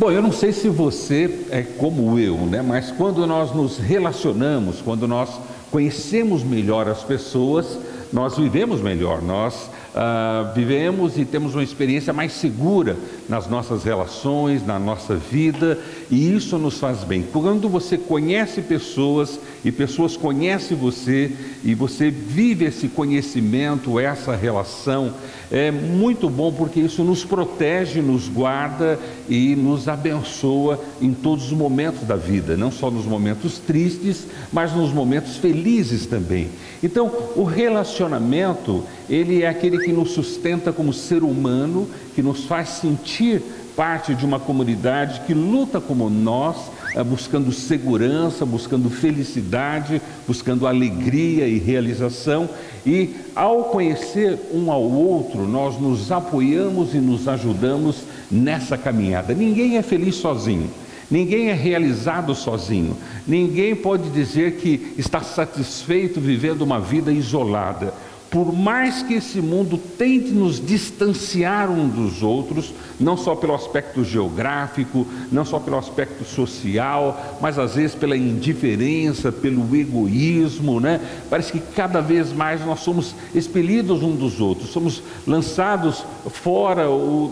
Bom, eu não sei se você é como eu, né? Mas quando nós nos relacionamos, quando nós conhecemos melhor as pessoas, nós vivemos melhor, nós vivemos e temos uma experiência mais segura nas nossas relações, na nossa vida, e isso nos faz bem. Quando você conhece pessoas e pessoas conhecem você e você vive esse conhecimento, essa relação, é muito bom porque isso nos protege, nos guarda e nos abençoa em todos os momentos da vida, não só nos momentos tristes, mas nos momentos felizes também. Então, o relacionamento, ele é aquele que nos sustenta como ser humano, que nos faz sentir parte de uma comunidade que luta como nós, buscando segurança, buscando felicidade, buscando alegria e realização. E ao conhecer um ao outro, nós nos apoiamos e nos ajudamos nessa caminhada. Ninguém é feliz sozinho. Ninguém é realizado sozinho. Ninguém pode dizer que está satisfeito vivendo uma vida isolada. Por mais que esse mundo tente nos distanciar uns dos outros, não só pelo aspecto geográfico, não só pelo aspecto social, mas às vezes pela indiferença, pelo egoísmo, né? Parece que cada vez mais nós somos expelidos uns dos outros, somos lançados fora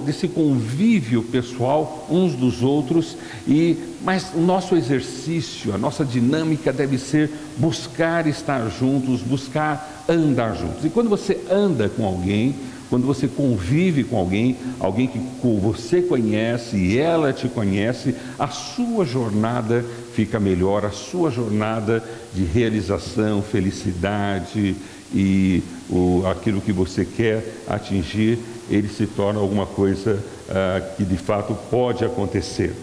desse convívio pessoal uns dos outros, mas o nosso exercício, a nossa dinâmica deve ser buscar estar juntos, buscar andar juntos. E quando você anda com alguém, quando você convive com alguém que você conhece e ela te conhece, a sua jornada fica melhor, a sua jornada de realização, felicidade e aquilo que você quer atingir, ele se torna alguma coisa que de fato pode acontecer.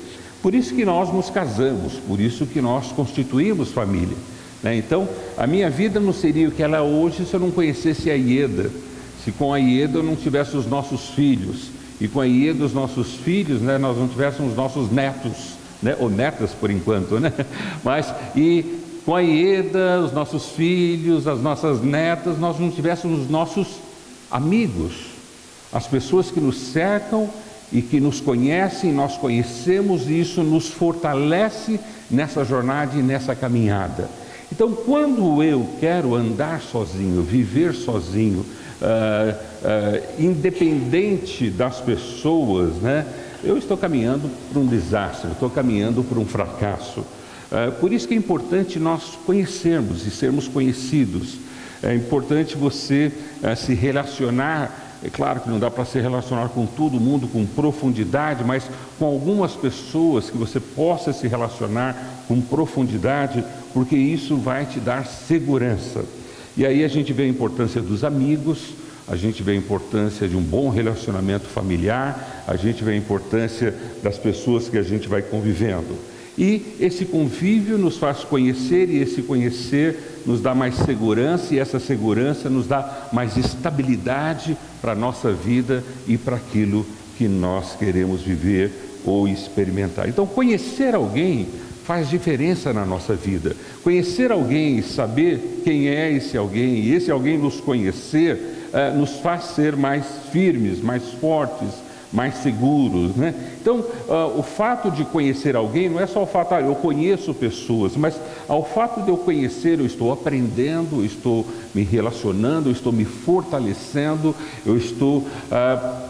Por isso que nós nos casamos, por isso que nós constituímos família, né? Então, a minha vida não seria o que ela é hoje se eu não conhecesse a Ieda, se com a Ieda eu não tivesse os nossos filhos, e com a Ieda os nossos filhos, né, nós não tivéssemos os nossos netos, né, ou netas por enquanto, né? E com a Ieda, os nossos filhos, as nossas netas, nós não tivéssemos os nossos amigos, as pessoas que nos cercam e que nos conhecem, nós conhecemos, e isso nos fortalece nessa jornada e nessa caminhada. Então, quando eu quero andar sozinho, viver sozinho, independente das pessoas, né, eu estou caminhando para um desastre, eu estou caminhando para um fracasso. Por isso que é importante nós conhecermos e sermos conhecidos. É importante você se relacionar. É claro que não dá para se relacionar com todo mundo com profundidade, mas com algumas pessoas que você possa se relacionar com profundidade, porque isso vai te dar segurança. E aí a gente vê a importância dos amigos, a gente vê a importância de um bom relacionamento familiar, a gente vê a importância das pessoas que a gente vai convivendo. E esse convívio nos faz conhecer, e esse conhecer nos dá mais segurança, e essa segurança nos dá mais estabilidade para a nossa vida e para aquilo que nós queremos viver ou experimentar. Então, conhecer alguém faz diferença na nossa vida. Conhecer alguém e saber quem é esse alguém, e esse alguém nos conhecer, nos faz ser mais firmes, mais fortes, mais seguros, né? Então, o fato de conhecer alguém não é só o fato, eu conheço pessoas, mas ao fato de eu conhecer, eu estou aprendendo, eu estou me relacionando, eu estou me fortalecendo, eu estou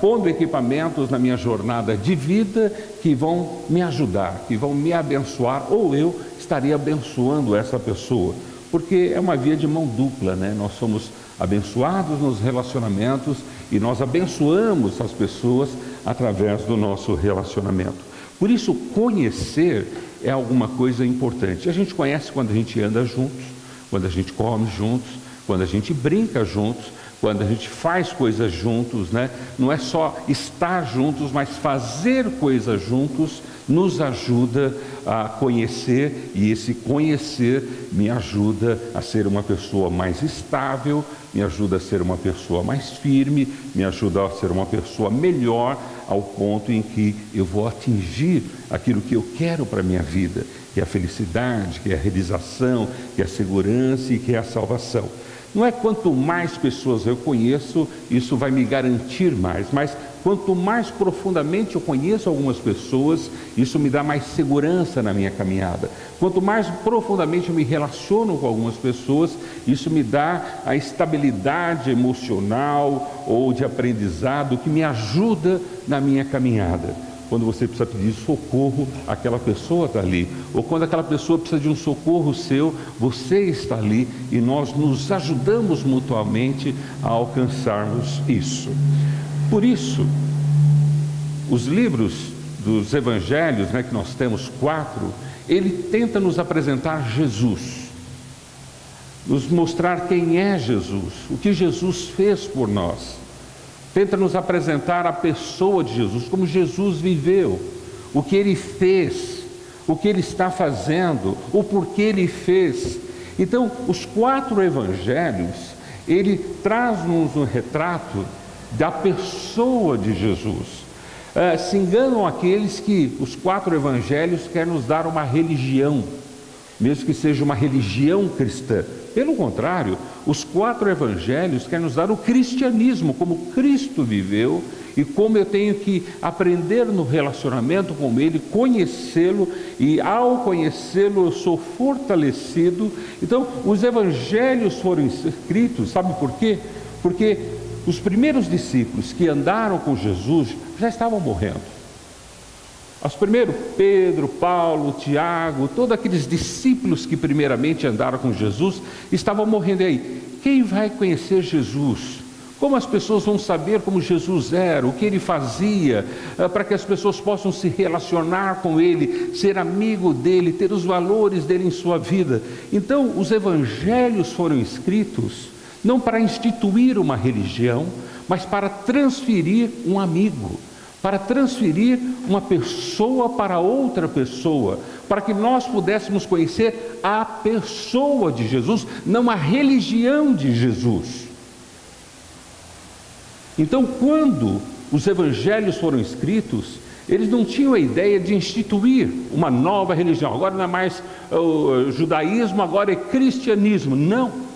pondo equipamentos na minha jornada de vida que vão me ajudar, que vão me abençoar, ou eu estaria abençoando essa pessoa, porque é uma via de mão dupla, né? Nós somos abençoados nos relacionamentos e nós abençoamos as pessoas através do nosso relacionamento. Por isso, conhecer é alguma coisa importante. A gente conhece quando a gente anda juntos, quando a gente come juntos, quando a gente brinca juntos, quando a gente faz coisas juntos, né? Não é só estar juntos, mas fazer coisas juntos nos ajuda a conhecer, e esse conhecer me ajuda a ser uma pessoa mais estável, me ajuda a ser uma pessoa mais firme, me ajuda a ser uma pessoa melhor, ao ponto em que eu vou atingir aquilo que eu quero para a minha vida, que é a felicidade, que é a realização, que é a segurança e que é a salvação. Não é quanto mais pessoas eu conheço, isso vai me garantir mais, mas quanto mais profundamente eu conheço algumas pessoas, isso me dá mais segurança na minha caminhada. Quanto mais profundamente eu me relaciono com algumas pessoas, isso me dá a estabilidade emocional ou de aprendizado que me ajuda na minha caminhada. Quando você precisa pedir socorro, aquela pessoa está ali. Ou quando aquela pessoa precisa de um socorro seu, você está ali e nós nos ajudamos mutuamente a alcançarmos isso. Por isso, os livros dos evangelhos, que nós temos 4, ele tenta nos apresentar Jesus, nos mostrar quem é Jesus, o que Jesus fez por nós. Tenta nos apresentar a pessoa de Jesus, como Jesus viveu, o que ele fez, o que ele está fazendo, o porquê ele fez. Então, os 4 evangelhos, ele traz-nos um retrato da pessoa de Jesus. Se enganam aqueles que os 4 evangelhos querem nos dar uma religião, mesmo que seja uma religião cristã. Pelo contrário, os 4 evangelhos querem nos dar o cristianismo, como Cristo viveu e como eu tenho que aprender no relacionamento com Ele, conhecê-lo, e ao conhecê-lo eu sou fortalecido. Então, os evangelhos foram escritos, sabe por quê? Porque os primeiros discípulos que andaram com Jesus já estavam morrendo. Os primeiros, Pedro, Paulo, Tiago, todos aqueles discípulos que primeiramente andaram com Jesus, estavam morrendo. E aí, quem vai conhecer Jesus? Como as pessoas vão saber como Jesus era, o que ele fazia, para que as pessoas possam se relacionar com ele, ser amigo dele, ter os valores dele em sua vida? Então, os evangelhos foram escritos não para instituir uma religião, mas para transferir um amigo, para transferir uma pessoa para outra pessoa, para que nós pudéssemos conhecer a pessoa de Jesus, não a religião de Jesus. Então, quando os evangelhos foram escritos, eles não tinham a ideia de instituir uma nova religião. Agora não é mais o judaísmo, agora é cristianismo. Não.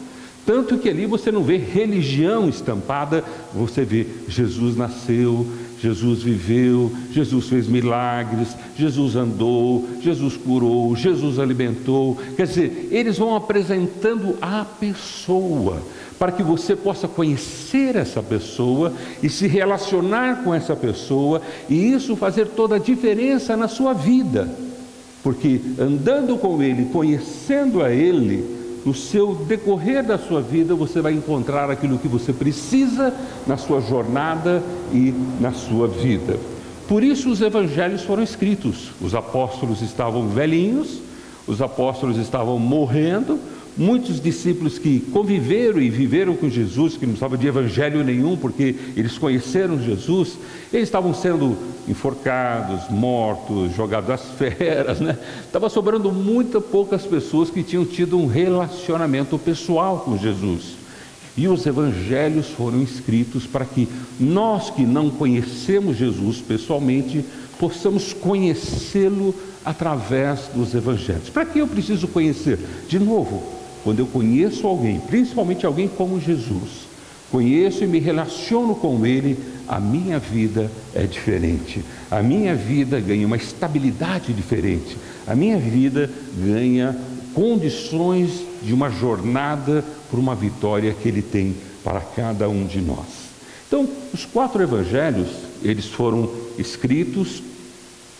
Tanto que ali você não vê religião estampada, você vê Jesus nasceu, Jesus viveu, Jesus fez milagres, Jesus andou, Jesus curou, Jesus alimentou. Quer dizer, eles vão apresentando a pessoa, para que você possa conhecer essa pessoa e se relacionar com essa pessoa, e isso fazer toda a diferença na sua vida, porque andando com Ele, conhecendo a Ele, no seu decorrer da sua vida, você vai encontrar aquilo que você precisa na sua jornada e na sua vida. Por isso os evangelhos foram escritos. Os apóstolos estavam velhinhos, os apóstolos estavam morrendo, muitos discípulos que conviveram e viveram com Jesus, que não precisavam de evangelho nenhum, porque eles conheceram Jesus, eles estavam sendo enforcados, mortos, jogados às feras, Estava sobrando muito poucas pessoas que tinham tido um relacionamento pessoal com Jesus. E os evangelhos foram escritos para que nós que não conhecemos Jesus pessoalmente, possamos conhecê-lo através dos evangelhos. Para que eu preciso conhecer? De novo, quando eu conheço alguém, principalmente alguém como Jesus, conheço e me relaciono com ele, a minha vida é diferente. A minha vida ganha uma estabilidade diferente. A minha vida ganha condições de uma jornada por uma vitória que ele tem para cada um de nós. Então, os 4 evangelhos, eles foram escritos,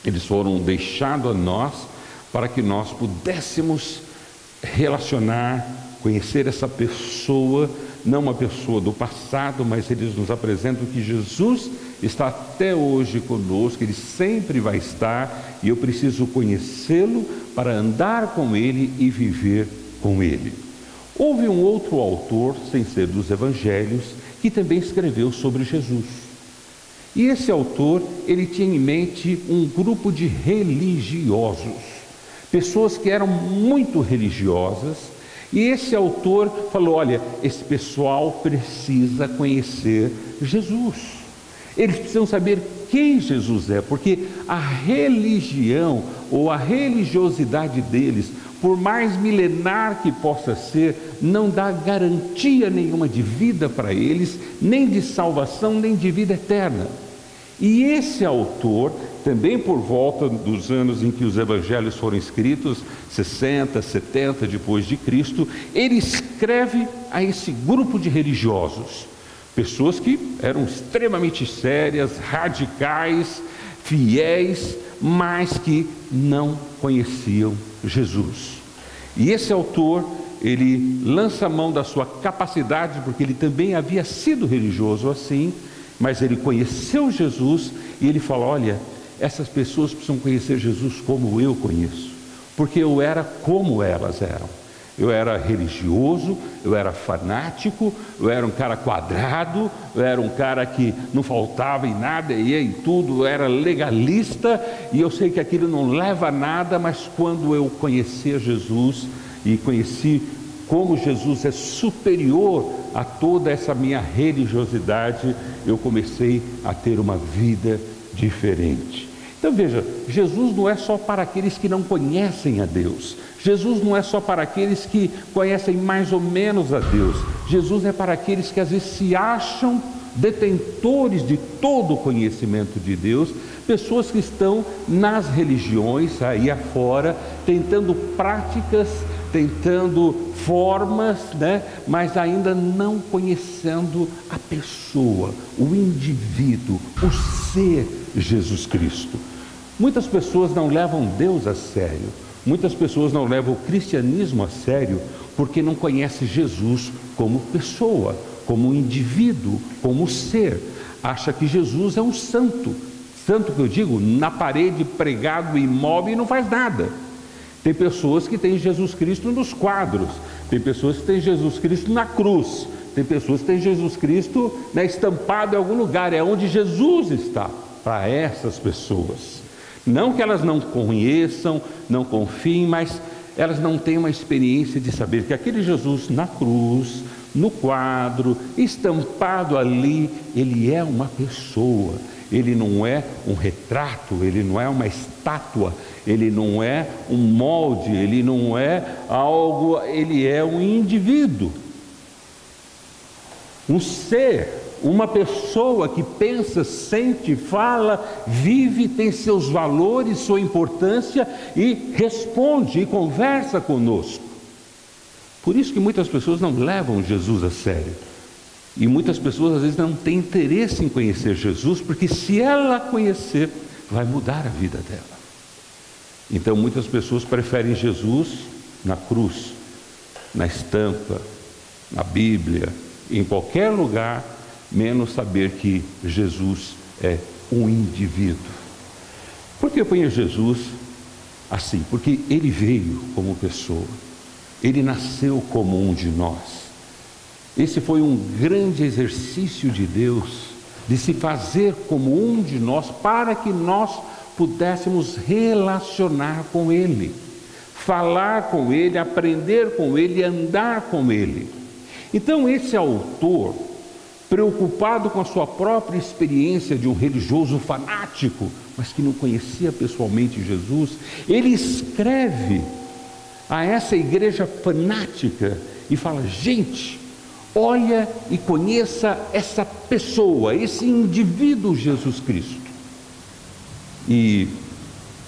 eles foram deixados a nós para que nós pudéssemos relacionar, conhecer essa pessoa, não uma pessoa do passado, mas eles nos apresentam que Jesus está até hoje conosco, Ele sempre vai estar, e eu preciso conhecê-lo para andar com Ele e viver com Ele. Houve um outro autor, sem ser dos evangelhos, que também escreveu sobre Jesus. E esse autor, ele tinha em mente um grupo de religiosos, pessoas que eram muito religiosas, e esse autor falou: olha, esse pessoal precisa conhecer Jesus, eles precisam saber quem Jesus é, porque a religião ou a religiosidade deles, por mais milenar que possa ser, não dá garantia nenhuma de vida para eles, nem de salvação, nem de vida eterna. E esse autor, também por volta dos anos em que os evangelhos foram escritos, 60, 70 depois de Cristo, ele escreve a esse grupo de religiosos, pessoas que eram extremamente sérias, radicais, fiéis, mas que não conheciam Jesus. E esse autor, ele lança a mão da sua capacidade, porque ele também havia sido religioso assim, mas ele conheceu Jesus e ele fala: olha, essas pessoas precisam conhecer Jesus como eu conheço, porque eu era como elas eram. Eu era religioso, eu era fanático, eu era um cara quadrado, eu era um cara que não faltava em nada, ia em tudo, eu era legalista, e eu sei que aquilo não leva a nada, mas quando eu conheci Jesus e conheci como Jesus é superior a toda essa minha religiosidade, eu comecei a ter uma vida diferente. Então veja, Jesus não é só para aqueles que não conhecem a Deus. Jesus não é só para aqueles que conhecem mais ou menos a Deus. Jesus é para aqueles que às vezes se acham detentores de todo o conhecimento de Deus, pessoas que estão nas religiões aí afora, tentando práticas, tentando formas, mas ainda não conhecendo a pessoa, o indivíduo, o ser Jesus Cristo. Muitas pessoas não levam Deus a sério, muitas pessoas não levam o cristianismo a sério, porque não conhecem Jesus como pessoa, como indivíduo, como ser. Acha que Jesus é um santo, santo que eu digo, na parede, pregado, imóvel e não faz nada. Tem pessoas que têm Jesus Cristo nos quadros, tem pessoas que têm Jesus Cristo na cruz, tem pessoas que têm Jesus Cristo estampado em algum lugar, é onde Jesus está. Para essas pessoas, não que elas não conheçam, não confiem, mas elas não têm uma experiência de saber que aquele Jesus na cruz, no quadro, estampado ali, ele é uma pessoa, ele não é um retrato, ele não é uma estátua, ele não é um molde, ele não é algo, ele é um indivíduo, um ser, uma pessoa que pensa, sente, fala, vive, tem seus valores, sua importância e responde e conversa conosco. Por isso que muitas pessoas não levam Jesus a sério. E muitas pessoas às vezes não têm interesse em conhecer Jesus, porque se ela conhecer, vai mudar a vida dela. Então muitas pessoas preferem Jesus na cruz, na estampa, na Bíblia, em qualquer lugar, menos saber que Jesus é um indivíduo. Por que eu ponho Jesus assim? Porque ele veio como pessoa, ele nasceu como um de nós. Esse foi um grande exercício de Deus, de se fazer como um de nós, para que nós pudéssemos relacionar com ele, falar com ele, aprender com ele, andar com ele. Então esse autor, preocupado com a sua própria experiência de um religioso fanático, mas que não conhecia pessoalmente Jesus, ele escreve a essa igreja fanática e fala: gente, olha e conheça essa pessoa, esse indivíduo Jesus Cristo. E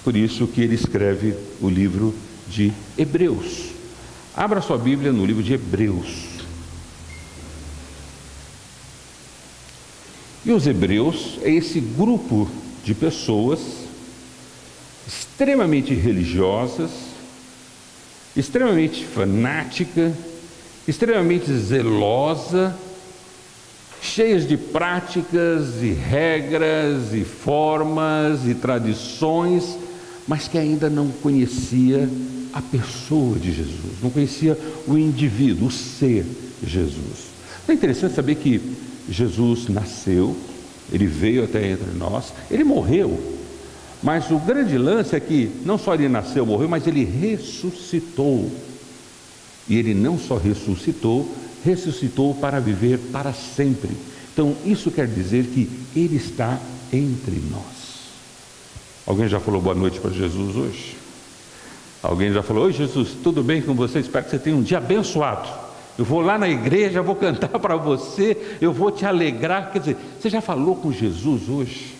por isso que ele escreve o livro de Hebreus. Abra sua Bíblia no livro de Hebreus. E os hebreus é esse grupo de pessoas extremamente religiosas, extremamente fanática, extremamente zelosa, cheias de práticas e regras e formas e tradições, mas que ainda não conhecia a pessoa de Jesus, não conhecia o indivíduo, o ser Jesus. É interessante saber que Jesus nasceu, ele veio até entre nós, ele morreu, mas o grande lance é que não só ele nasceu, morreu, mas ele ressuscitou. E ele não só ressuscitou, ressuscitou para viver para sempre. Então isso quer dizer que ele está entre nós. Alguém já falou boa noite para Jesus hoje? Alguém já falou: oi Jesus, tudo bem com você? Espero que você tenha um dia abençoado. Eu vou lá na igreja, vou cantar para você, eu vou te alegrar. Quer dizer, você já falou com Jesus hoje?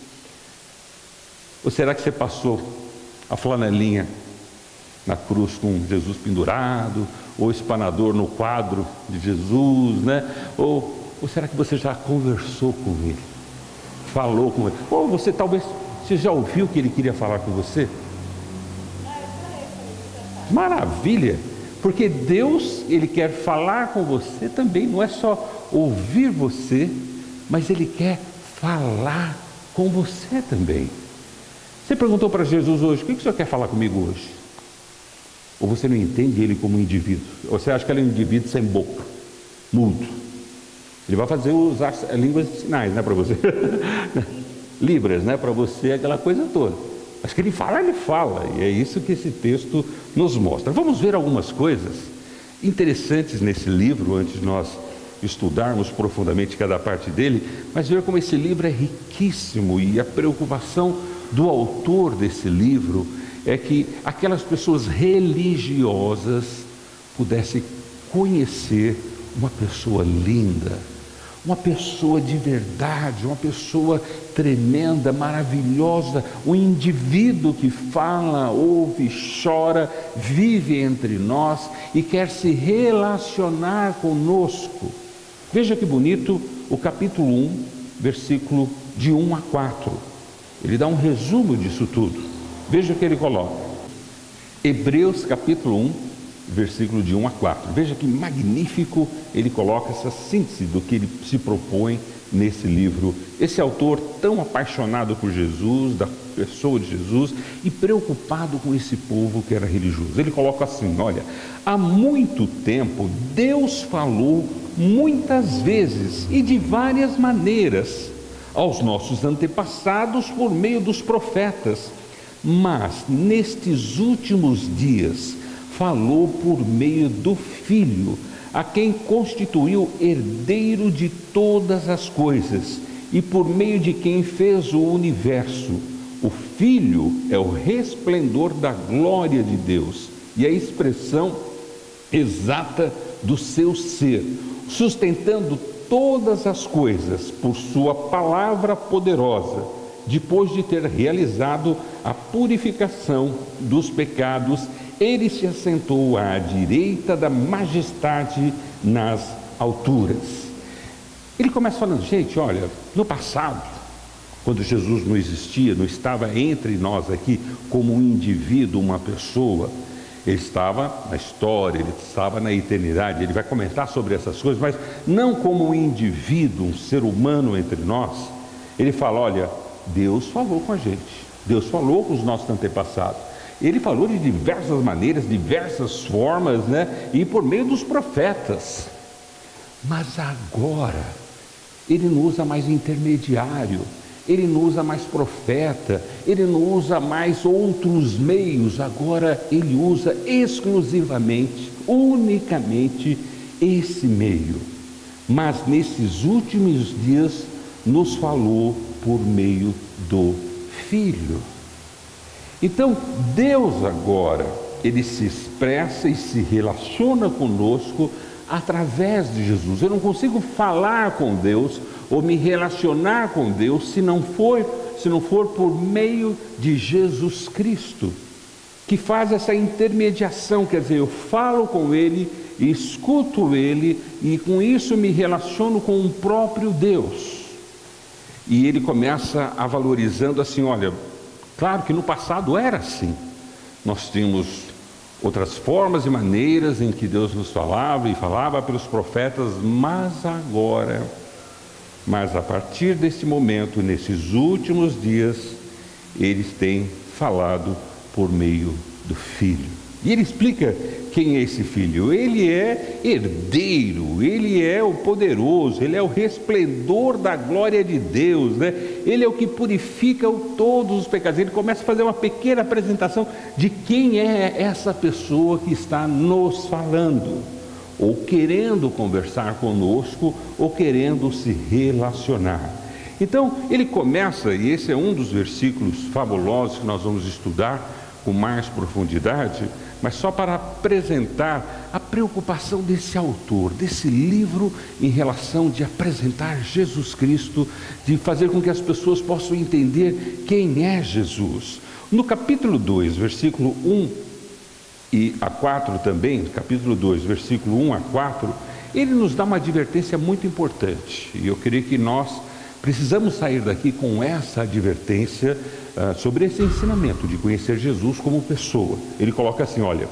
Ou será que você passou a flanelinha na cruz com Jesus pendurado, ou espanador no quadro de Jesus, né? Ou será que você já conversou com ele, falou com ele? Ou você talvez, você já ouviu que ele queria falar com você? Maravilha! Porque Deus, Ele quer falar com você também, não é só ouvir você, mas Ele quer falar com você também. Você perguntou para Jesus hoje: o que o senhor quer falar comigo hoje? Ou você não entende Ele como um indivíduo? Ou você acha que Ele é um indivíduo sem boca, mudo? Ele vai usar línguas de sinais, né, para você? Libras, né, para você, aquela coisa toda. Mas que ele fala, e é isso que esse texto nos mostra. Vamos ver algumas coisas interessantes nesse livro, antes de nós estudarmos profundamente cada parte dele, mas ver como esse livro é riquíssimo, e a preocupação do autor desse livro é que aquelas pessoas religiosas pudessem conhecer uma pessoa linda, uma pessoa de verdade, uma pessoa tremenda, maravilhosa, um indivíduo que fala, ouve, chora, vive entre nós e quer se relacionar conosco. Veja que bonito o capítulo 1, versículo de 1 a 4. Ele dá um resumo disso tudo. Veja o que ele coloca. Hebreus capítulo 1, versículo de 1 a 4. Veja que magnífico ele coloca essa síntese do que ele se propõe nesse livro. Esse autor tão apaixonado por Jesus, da pessoa de Jesus, e preocupado com esse povo que era religioso. Ele coloca assim: olha, há muito tempo Deus falou muitas vezes e de várias maneiras aos nossos antepassados por meio dos profetas, mas nestes últimos dias falou por meio do Filho, a quem constituiu herdeiro de todas as coisas e por meio de quem fez o universo. O Filho é o resplendor da glória de Deus e a expressão exata do seu ser, sustentando todas as coisas por sua palavra poderosa, depois de ter realizado a purificação dos pecados. Ele se assentou à direita da majestade nas alturas. Ele começa falando: gente, olha, no passado, quando Jesus não existia, não estava entre nós aqui como um indivíduo, uma pessoa, ele estava na história, ele estava na eternidade. Ele vai comentar sobre essas coisas, mas não como um indivíduo, um ser humano entre nós. Ele fala: olha, Deus falou com a gente, Deus falou com os nossos antepassados. Ele falou de diversas maneiras, diversas formas, né? E por meio dos profetas. Mas agora, ele não usa mais intermediário, ele não usa mais profeta, ele não usa mais outros meios. Agora ele usa exclusivamente, unicamente esse meio. Mas nesses últimos dias nos falou por meio do Filho. Então, Deus agora, Ele se expressa e se relaciona conosco através de Jesus. Eu não consigo falar com Deus ou me relacionar com Deus se não for por meio de Jesus Cristo, que faz essa intermediação. Quer dizer, eu falo com Ele, escuto Ele e com isso me relaciono com o próprio Deus. E ele começa a valorizando assim: olha, claro que no passado era assim. Nós tínhamos outras formas e maneiras em que Deus nos falava e falava pelos profetas, mas a partir desse momento, nesses últimos dias, eles têm falado por meio do Filho. E ele explica quem é esse Filho. Ele é herdeiro, ele é o poderoso, ele é o resplendor da glória de Deus, né? Ele é o que purifica todos os pecados. Ele começa a fazer uma pequena apresentação de quem é essa pessoa que está nos falando, ou querendo conversar conosco, ou querendo se relacionar. Então ele começa, e esse é um dos versículos fabulosos que nós vamos estudar com mais profundidade, mas só para apresentar a preocupação desse autor, desse livro, em relação de apresentar Jesus Cristo, de fazer com que as pessoas possam entender quem é Jesus. No capítulo 2, versículo 1 e a 4 também, capítulo 2, versículo 1 a 4, ele nos dá uma advertência muito importante, e eu creio que nós precisamos sair daqui com essa advertência sobre esse ensinamento de conhecer Jesus como pessoa. Ele coloca assim, olha,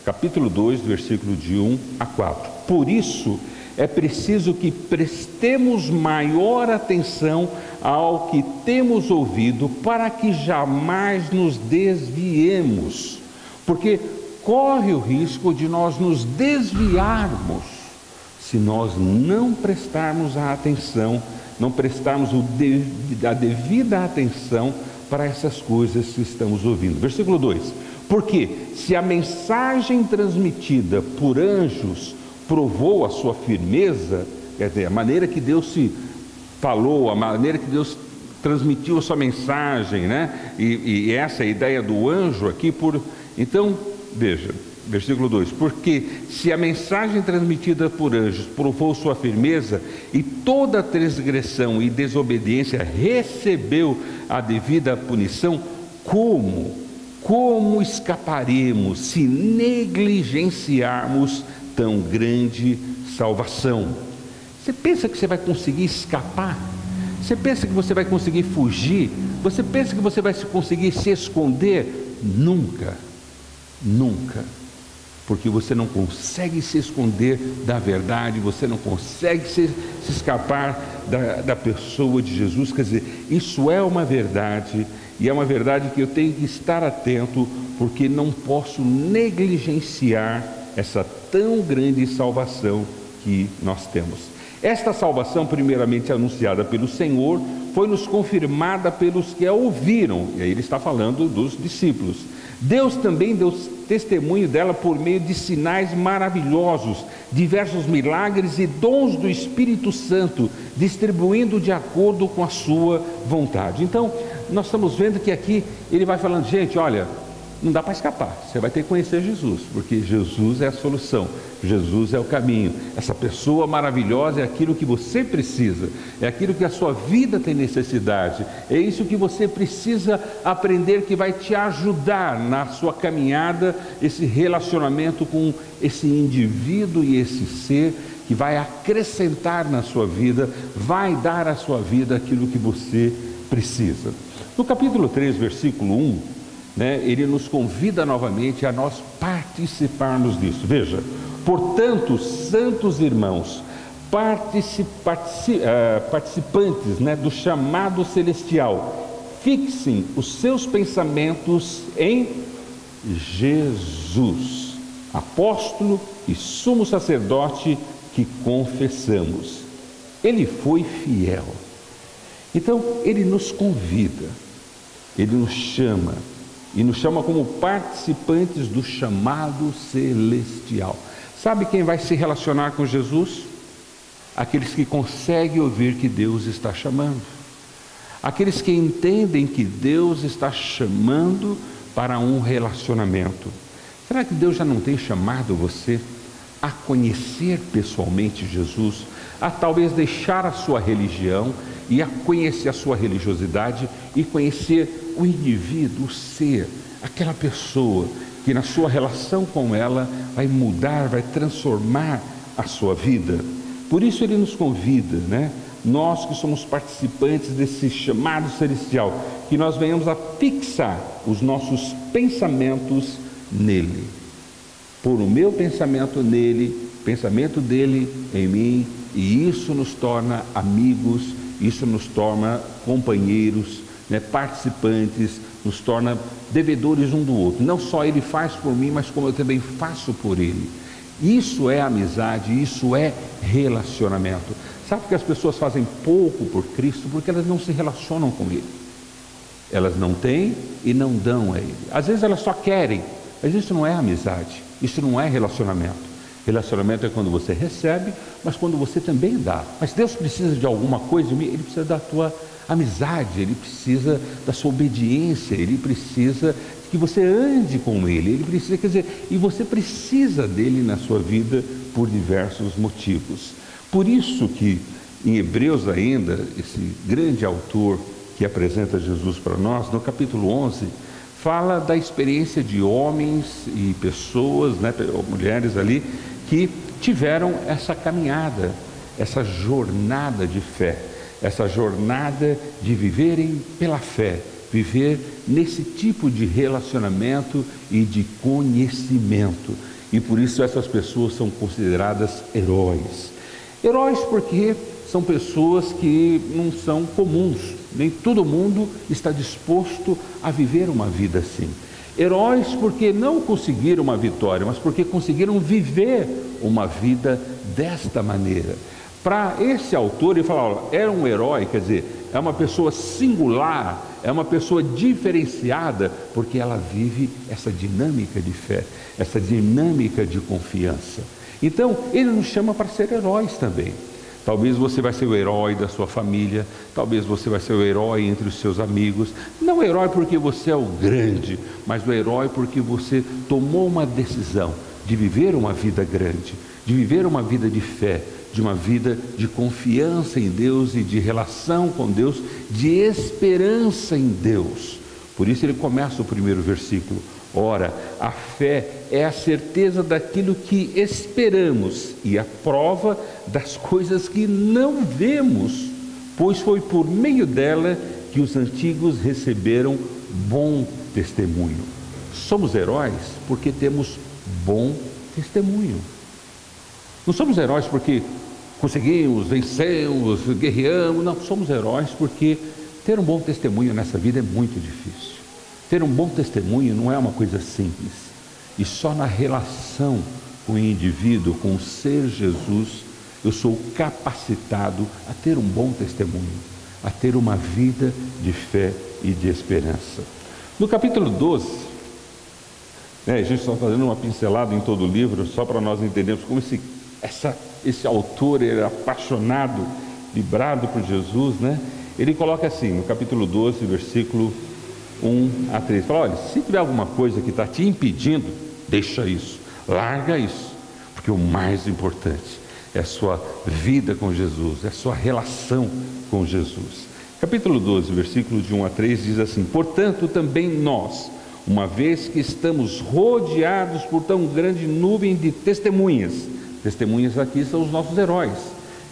capítulo 2, versículo de 1 a 4. Por isso é preciso que prestemos maior atenção ao que temos ouvido, para que jamais nos desviemos, porque corre o risco de nós nos desviarmos se nós não prestarmos a atenção, não prestarmos a devida atenção para essas coisas que estamos ouvindo. Versículo 2: porque se a mensagem transmitida por anjos provou a sua firmeza, quer dizer, a maneira que Deus se falou, a maneira que Deus transmitiu a sua mensagem, né? E essa é a ideia do anjo aqui. Então, veja, versículo 2: porque se a mensagem transmitida por anjos provou sua firmeza, e toda transgressão e desobediência recebeu a devida punição, como escaparemos se negligenciarmos tão grande salvação? Você pensa que você vai conseguir escapar? Você pensa que você vai conseguir fugir? Você pensa que você vai conseguir se esconder? Nunca, nunca. Porque você não consegue se esconder da verdade, você não consegue se escapar da pessoa de Jesus. Quer dizer, isso é uma verdade, e é uma verdade que eu tenho que estar atento, porque não posso negligenciar essa tão grande salvação que nós temos. Esta salvação, primeiramente anunciada pelo Senhor, foi-nos confirmada pelos que a ouviram, e aí ele está falando dos discípulos. Deus também deu testemunho dela por meio de sinais maravilhosos, diversos milagres e dons do Espírito Santo, distribuindo de acordo com a sua vontade. Então, nós estamos vendo que aqui ele vai falando, gente, olha, não dá para escapar, você vai ter que conhecer Jesus, porque Jesus é a solução, Jesus é o caminho. Essa pessoa maravilhosa é aquilo que você precisa, é aquilo que a sua vida tem necessidade, é isso que você precisa aprender, que vai te ajudar na sua caminhada, esse relacionamento com esse indivíduo e esse ser, que vai acrescentar na sua vida, vai dar à sua vida aquilo que você precisa. No capítulo 3, versículo 1, ele nos convida novamente a nós participarmos disso. Veja, portanto, santos irmãos, participantes do chamado celestial, fixem os seus pensamentos em Jesus, apóstolo e sumo sacerdote que confessamos. Ele foi fiel. Então, ele nos convida, ele nos chama, e nos chama como participantes do chamado celestial. Sabe quem vai se relacionar com Jesus? Aqueles que conseguem ouvir que Deus está chamando. Aqueles que entendem que Deus está chamando para um relacionamento. Será que Deus já não tem chamado você a conhecer pessoalmente Jesus? A talvez deixar a sua religião e a conhecer a sua religiosidade e conhecer o indivíduo, o ser, aquela pessoa que na sua relação com ela vai mudar, vai transformar a sua vida. Por isso ele nos convida, nós que somos participantes desse chamado celestial, que nós venhamos a fixar os nossos pensamentos nele. Pôr o meu pensamento nele, pensamento dele em mim, e isso nos torna amigos, isso nos torna companheiros, participantes, nos torna devedores um do outro. Não só ele faz por mim, mas como eu também faço por ele. Isso é amizade, isso é relacionamento. Sabe que as pessoas fazem pouco por Cristo? Porque elas não se relacionam com ele. Elas não têm e não dão a ele. Às vezes elas só querem, mas isso não é amizade, isso não é relacionamento. Relacionamento é quando você recebe, mas quando você também dá. Mas Deus precisa de alguma coisa de mim, ele precisa da tua amizade, ele precisa da sua obediência, ele precisa que você ande com Ele. Ele precisa, quer dizer, e você precisa dele na sua vida por diversos motivos. Por isso que em Hebreus ainda, esse grande autor que apresenta Jesus para nós, no capítulo 11, fala da experiência de homens e pessoas, né, mulheres ali, que tiveram essa caminhada, essa jornada de fé, essa jornada de viverem pela fé, viver nesse tipo de relacionamento e de conhecimento. E por isso essas pessoas são consideradas heróis. Heróis porque são pessoas que não são comuns, nem todo mundo está disposto a viver uma vida assim. Heróis porque não conseguiram uma vitória, mas porque conseguiram viver uma vida desta maneira. Para esse autor, ele fala, olha, era um herói, quer dizer, é uma pessoa singular, é uma pessoa diferenciada, porque ela vive essa dinâmica de fé, essa dinâmica de confiança. Então, ele nos chama para ser heróis também. Talvez você vai ser o herói da sua família, talvez você vai ser o herói entre os seus amigos. Não o herói porque você é o grande, mas o herói porque você tomou uma decisão de viver uma vida grande, de viver uma vida de fé, de uma vida de confiança em Deus e de relação com Deus, de esperança em Deus. Por isso ele começa o primeiro versículo. Ora, a fé é a certeza daquilo que esperamos e a prova das coisas que não vemos, pois foi por meio dela que os antigos receberam bom testemunho. Somos heróis porque temos bom testemunho. Não somos heróis porque conseguimos, vencemos, guerreamos. Não, somos heróis porque ter um bom testemunho nessa vida é muito difícil. Ter um bom testemunho não é uma coisa simples. E só na relação com o indivíduo, com o ser Jesus, eu sou capacitado a ter um bom testemunho, a ter uma vida de fé e de esperança. No capítulo 12, a gente está fazendo uma pincelada em todo o livro, só para nós entendermos como esse autor era apaixonado, vibrado por Jesus, né? Ele coloca assim, no capítulo 12, versículo 1 a 3, fala, olha, se tiver alguma coisa que está te impedindo, deixa isso, larga isso, porque o mais importante é a sua vida com Jesus, é a sua relação com Jesus. Capítulo 12, versículo de 1 a 3 diz assim, portanto também nós, uma vez que estamos rodeados por tão grande nuvem de testemunhas aqui são os nossos heróis.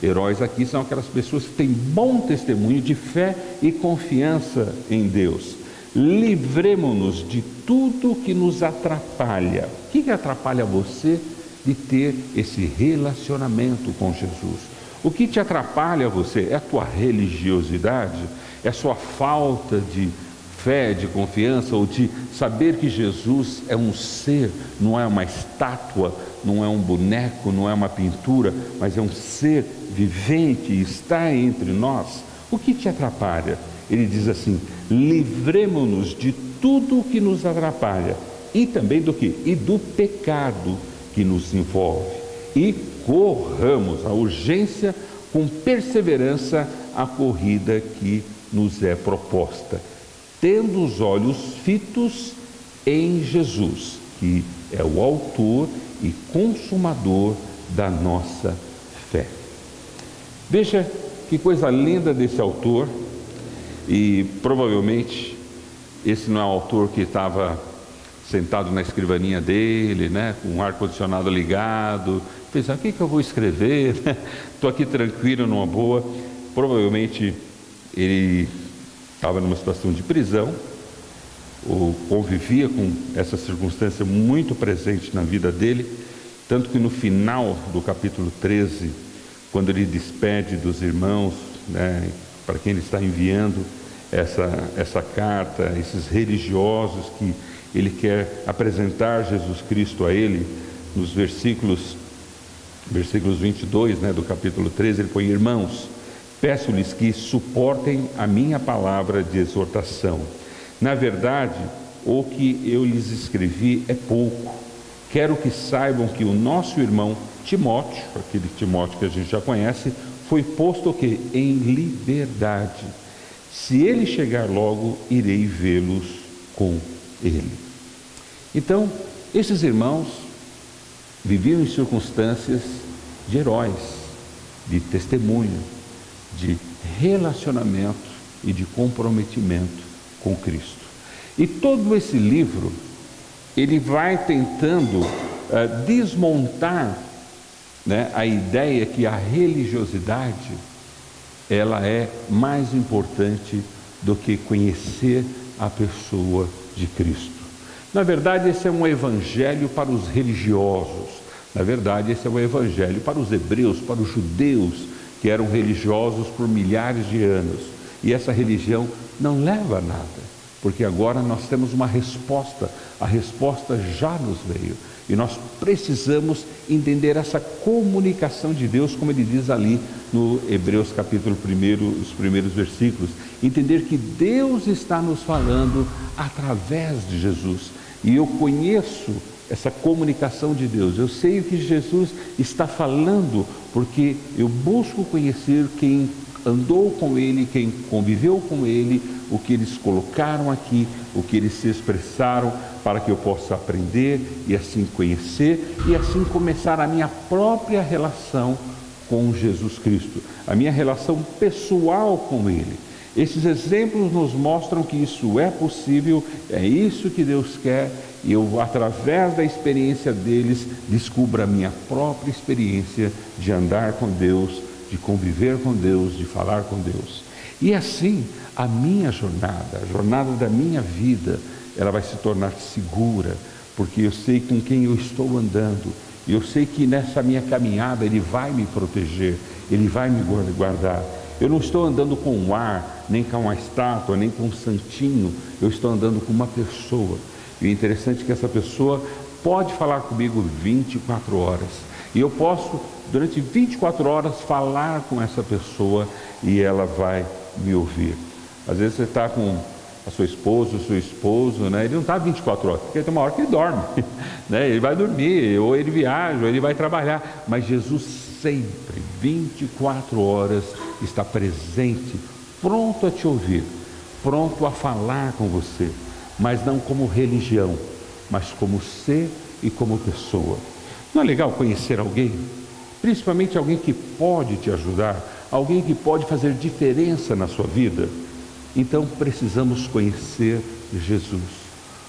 Heróis aqui são aquelas pessoas que têm bom testemunho de fé e confiança em Deus. Livremo-nos de tudo que nos atrapalha. O que atrapalha você de ter esse relacionamento com Jesus? O que te atrapalha você? É a tua religiosidade? É a sua falta de fé, de confiança, ou de saber que Jesus é um ser, não é uma estátua, não é um boneco, não é uma pintura, mas é um ser vivente e está entre nós? O que te atrapalha? Ele diz assim, livremo-nos de tudo que nos atrapalha, e também do que? E do pecado que nos envolve, e corramos a urgência com perseverança a corrida que nos é proposta, tendo os olhos fitos em Jesus, que é o autor e consumador da nossa fé. Veja que coisa linda desse autor, e provavelmente esse não é o autor que estava sentado na escrivaninha dele, né, com o ar-condicionado ligado, pensando, o que eu vou escrever? Estou aqui tranquilo, numa boa. Provavelmente ele estava numa situação de prisão, ou convivia com essa circunstância muito presente na vida dele, tanto que no final do capítulo 13, quando ele despede dos irmãos, né, para quem ele está enviando essa carta, esses religiosos que ele quer apresentar Jesus Cristo a ele, nos versículos 22, né, do capítulo 13, ele põe, irmãos, peço-lhes que suportem a minha palavra de exortação. Na verdade, o que eu lhes escrevi é pouco. Quero que saibam que o nosso irmão Timóteo, aquele Timóteo que a gente já conhece, foi posto o quê? Em liberdade. Se ele chegar logo, irei vê-los com ele. Então, esses irmãos viviam em circunstâncias de heróis, de testemunho, de relacionamento e de comprometimento com Cristo. E todo esse livro, ele vai tentando desmontar, né, a ideia que a religiosidade, ela é mais importante do que conhecer a pessoa de Cristo. Na verdade, esse é um evangelho para os religiosos. Na verdade, esse é um evangelho para os hebreus, para os judeus, que eram religiosos por milhares de anos. E essa religião não leva a nada, porque agora nós temos uma resposta. A resposta já nos veio. E nós precisamos entender essa comunicação de Deus, como ele diz ali no Hebreus capítulo 1, os primeiros versículos. Entender que Deus está nos falando através de Jesus. E eu conheço essa comunicação de Deus. Eu sei o que Jesus está falando, porque eu busco conhecer quem andou com Ele, quem conviveu com Ele, o que eles colocaram aqui, o que eles se expressaram, para que eu possa aprender e assim conhecer e assim começar a minha própria relação com Jesus Cristo, a minha relação pessoal com Ele. Esses exemplos nos mostram que isso é possível, é isso que Deus quer, e eu, através da experiência deles, descubro a minha própria experiência de andar com Deus, de conviver com Deus, de falar com Deus. E assim, a minha jornada, a jornada da minha vida, ela vai se tornar segura, porque eu sei com quem eu estou andando, e eu sei que nessa minha caminhada Ele vai me proteger, Ele vai me guardar. Eu não estou andando com um ar, nem com uma estátua, nem com um santinho, eu estou andando com uma pessoa. E o interessante é que essa pessoa pode falar comigo 24 horas. E eu posso, durante 24 horas, falar com essa pessoa e ela vai me ouvir. Às vezes você está com a sua esposa, o seu esposo, né? Ele não está 24 horas, porque tem uma hora que ele dorme, né? Ele vai dormir, ou ele viaja, ou ele vai trabalhar. Mas Jesus sempre, 24 horas, está presente, pronto a te ouvir, pronto a falar com você, mas não como religião, mas como ser e como pessoa. Não é legal conhecer alguém? Principalmente alguém que pode te ajudar, alguém que pode fazer diferença na sua vida? Então precisamos conhecer Jesus,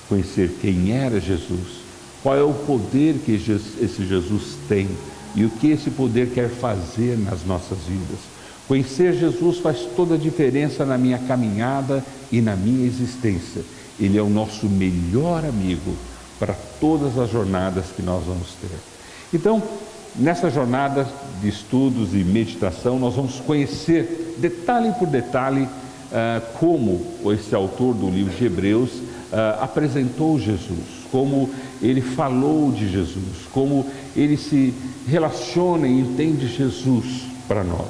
conhecer quem era Jesus, qual é o poder que esse Jesus tem e o que esse poder quer fazer nas nossas vidas. Conhecer Jesus faz toda a diferença na minha caminhada e na minha existência. Ele é o nosso melhor amigo para todas as jornadas que nós vamos ter. Então, nessa jornada de estudos e meditação, nós vamos conhecer detalhe por detalhe como esse autor do livro de Hebreus apresentou Jesus, como ele falou de Jesus, como ele se relaciona e entende Jesus para nós.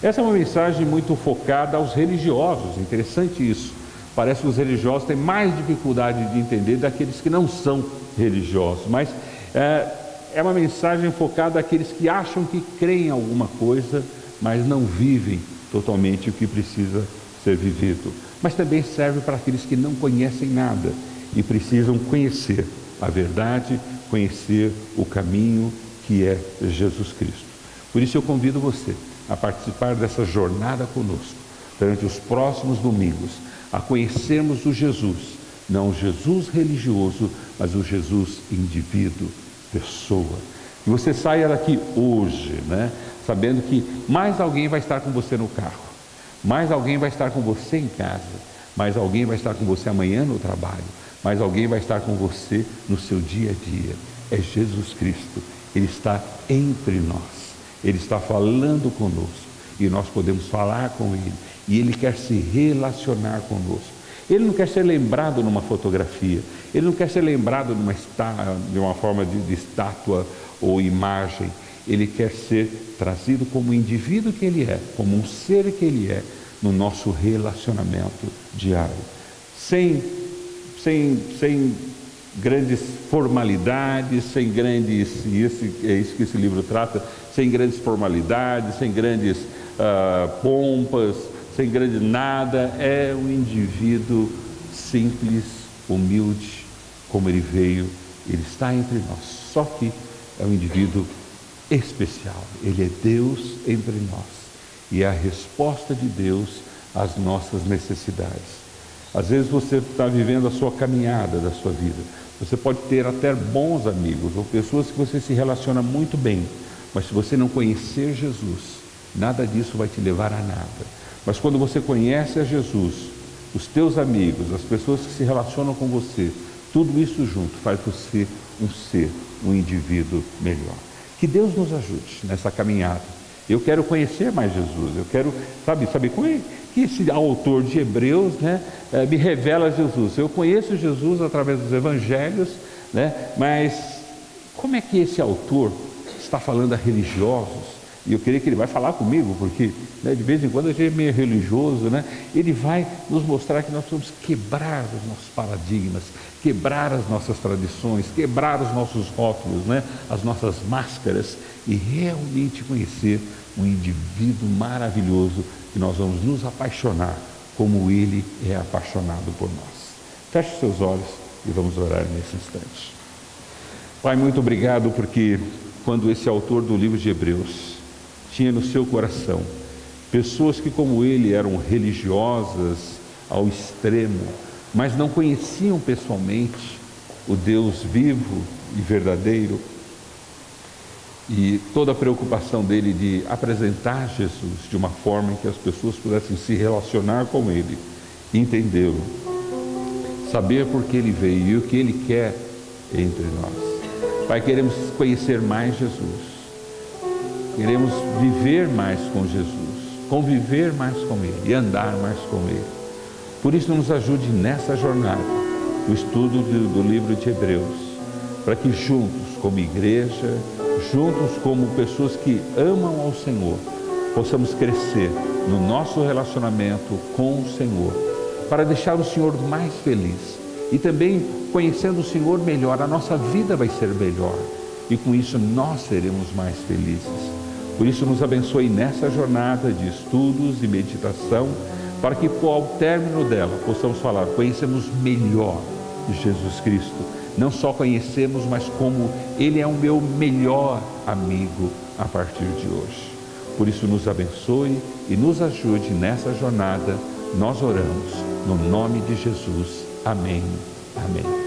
Essa é uma mensagem muito focada aos religiosos, interessante isso. Parece que os religiosos têm mais dificuldade de entender daqueles que não são religiosos, mas é uma mensagem focada àqueles que acham que creem em alguma coisa, mas não vivem totalmente o que precisa ser vivido. Mas também serve para aqueles que não conhecem nada e precisam conhecer a verdade, conhecer o caminho que é Jesus Cristo. Por isso eu convido você a participar dessa jornada conosco, durante os próximos domingos, a conhecermos o Jesus, não o Jesus religioso, mas o Jesus indivíduo, pessoa. E você saia daqui hoje, né, sabendo que mais alguém vai estar com você no carro, mais alguém vai estar com você em casa, mais alguém vai estar com você amanhã no trabalho, mais alguém vai estar com você no seu dia a dia. É Jesus Cristo, Ele está entre nós, Ele está falando conosco e nós podemos falar com Ele e Ele quer se relacionar conosco. Ele não quer ser lembrado numa fotografia, Ele não quer ser lembrado de uma forma de estátua ou imagem. Ele quer ser trazido como o indivíduo que Ele é, como um ser que Ele é, no nosso relacionamento diário, sem grandes formalidades, sem grandes, é isso que esse livro trata, sem grandes formalidades, sem grandes pompas, sem grande nada. É um indivíduo simples, humilde, como Ele veio, Ele está entre nós. Só que é um indivíduo especial. Ele é Deus entre nós. E é a resposta de Deus às nossas necessidades. Às vezes você está vivendo a sua caminhada da sua vida. Você pode ter até bons amigos ou pessoas que você se relaciona muito bem. Mas se você não conhecer Jesus, nada disso vai te levar a nada. Mas quando você conhece a Jesus, os teus amigos, as pessoas que se relacionam com você, tudo isso junto faz você um ser, um indivíduo melhor. Que Deus nos ajude nessa caminhada. Eu quero conhecer mais Jesus. Eu quero, sabe como é que esse autor de Hebreus, me revela Jesus. Eu conheço Jesus através dos evangelhos, mas como é que esse autor está falando a religiosos? E eu creio que ele vai falar comigo, porque de vez em quando a gente é meio religioso, ele vai nos mostrar que nós precisamos quebrar os nossos paradigmas, quebrar as nossas tradições, quebrar os nossos rótulos, as nossas máscaras, e realmente conhecer um indivíduo maravilhoso que nós vamos nos apaixonar como ele é apaixonado por nós. Feche os seus olhos e vamos orar nesse instante. Pai, muito obrigado, porque quando esse autor do livro de Hebreus tinha no seu coração pessoas que como ele eram religiosas ao extremo, mas não conheciam pessoalmente o Deus vivo e verdadeiro, e toda a preocupação dele de apresentar Jesus de uma forma em que as pessoas pudessem se relacionar com ele, entendê-lo, saber por que ele veio e o que ele quer entre nós. Pai, queremos conhecer mais Jesus. Queremos viver mais com Jesus, conviver mais com Ele e andar mais com Ele. Por isso, nos ajude nessa jornada, o estudo do livro de Hebreus, para que juntos, como igreja, juntos como pessoas que amam ao Senhor, possamos crescer no nosso relacionamento com o Senhor, para deixar o Senhor mais feliz. E também, conhecendo o Senhor melhor, a nossa vida vai ser melhor. E com isso, nós seremos mais felizes. Por isso, nos abençoe nessa jornada de estudos e meditação, para que, ao término dela, possamos falar, conhecemos melhor de Jesus Cristo. Não só conhecemos, mas como Ele é o meu melhor amigo a partir de hoje. Por isso, nos abençoe e nos ajude nessa jornada. Nós oramos no nome de Jesus. Amém. Amém.